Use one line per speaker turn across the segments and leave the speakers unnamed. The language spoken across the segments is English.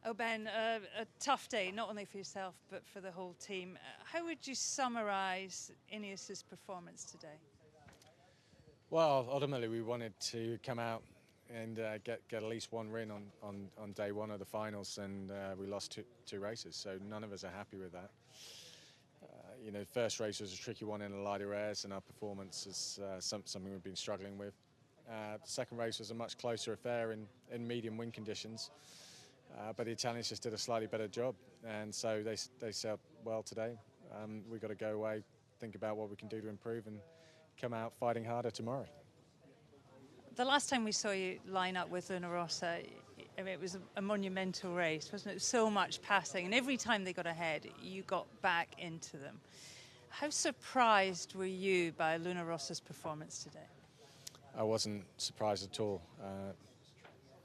Oh, Ben, a tough day, not only for yourself, but for the whole team. How would you summarise INEOS's performance today?
Well, ultimately we wanted to come out and get at least one win on day one of the finals, and we lost two races, so none of us are happy with that. The first race was a tricky one in the lighter airs, and our performance is something we've been struggling with. The second race was a much closer affair in medium wind conditions, but the Italians just did a slightly better job, and so they sailed well today. We've got to go away, think about what we can do to improve, and come out fighting harder tomorrow.
The last time we saw you line up with Rossa, it was a monumental race, wasn't it? So much passing, and every time they got ahead, you got back into them. How surprised were you by Rossa's performance today?
I wasn't surprised at all.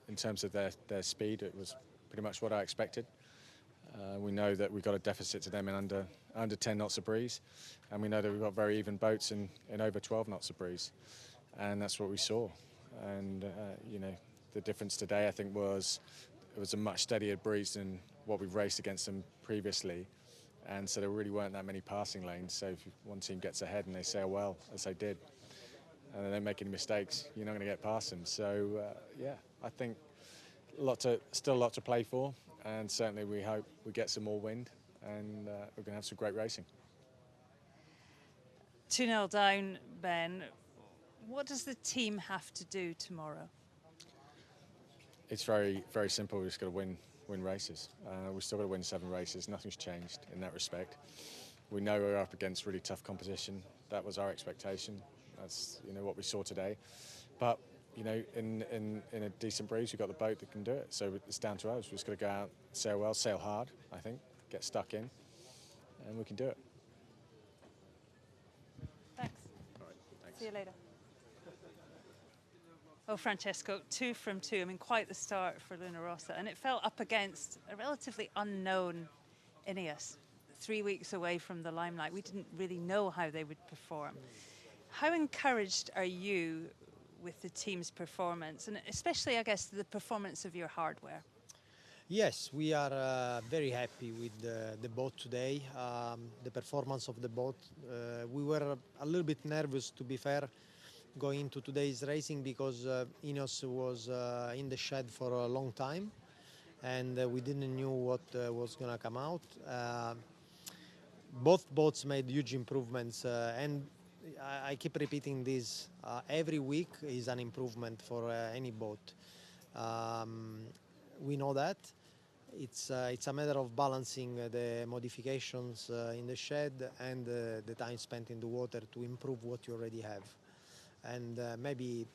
In terms of their speed, it was pretty much what I expected. We know that we've got a deficit to them in under 10 knots of breeze, and we know that we've got very even boats in over 12 knots of breeze, and that's what we saw. And the difference today, I think, was it was a much steadier breeze than what we've raced against them previously, and so there really weren't that many passing lanes. So if one team gets ahead and they sail well, as they did, and they don't make any mistakes, you're not going to get past them. So I think still a lot to play for, and certainly we hope we get some more wind, and we're going to have some great racing.
2-0 down, Ben. What does the team have to do tomorrow?
It's very, very simple. We've just got to win races. We've still got to win 7 races. Nothing's changed in that respect. We know we're up against really tough competition. That was our expectation. That's what we saw today. But in a decent breeze, we've got the boat that can do it. So it's down to us. We've just got to go out, sail well, sail hard, I think, get stuck in, and we can do it.
Thanks.
All right, thanks.
See you later. Oh, Francesco, 2 from 2. I mean, quite the start for Rossa, and it fell up against a relatively unknown INEOS, 3 weeks away from the limelight. We didn't really know how they would perform. How encouraged are you with the team's performance, and especially, I guess, the performance of your hardware?
Yes, we are very happy with the boat today, the performance of the boat. We were a little bit nervous, to be fair, going into today's racing, because INEOS was in the shed for a long time, and we didn't know what was going to come out. Both boats made huge improvements, and I keep repeating this, every week is an improvement for any boat. We know that. It's a matter of balancing the modifications in the shed and the time spent in the water to improve what you already have. And maybe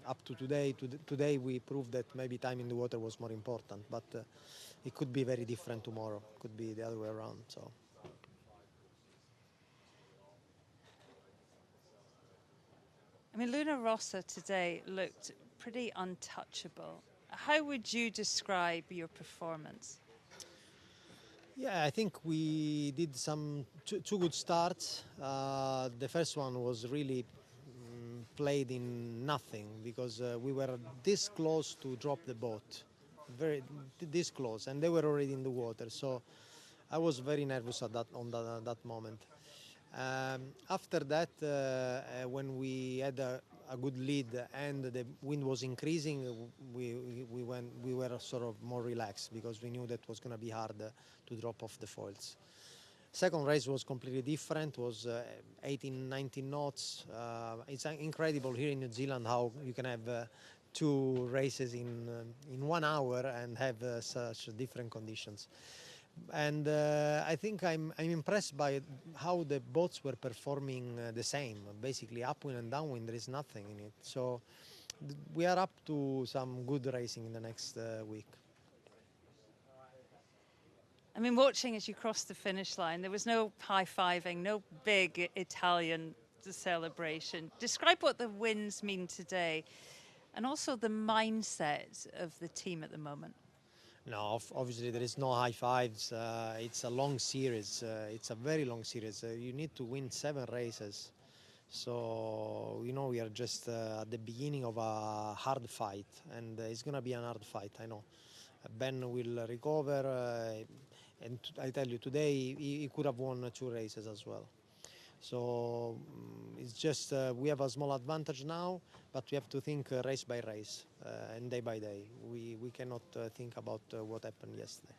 up to today we proved that maybe time in the water was more important, but it could be very different tomorrow. It could be the other way around. So.
I mean, Rossa today looked pretty untouchable. How would you describe your performance?
Yeah, I think we did two good starts. The first one was really played in nothing, because we were this close to drop the boat, this close, and they were already in the water. So I was very nervous at that moment. After that, when we had a good lead and the wind was increasing, we were sort of more relaxed, because we knew that was going to be hard to drop off the foils. Second race was completely different, was 18, 19 knots. It's incredible here in New Zealand how you can have 2 races in 1 hour and have such different conditions. And I think I'm impressed by how the boats were performing the same. Basically, upwind and downwind, there is nothing in it. So we are up to some good racing in the next week.
I mean, watching as you crossed the finish line, there was no high-fiving, no big Italian celebration. Describe what the wins mean today, and also the mindset of the team at the moment.
No, obviously there is no high fives. It's a long series. It's a very long series. You need to win 7 races. So, we are just at the beginning of a hard fight, and it's going to be a hard fight, I know. Ben will recover, and I tell you, today he could have won 2 races as well. So it's just we have a small advantage now, but we have to think race by race and day by day. We cannot think about what happened yesterday.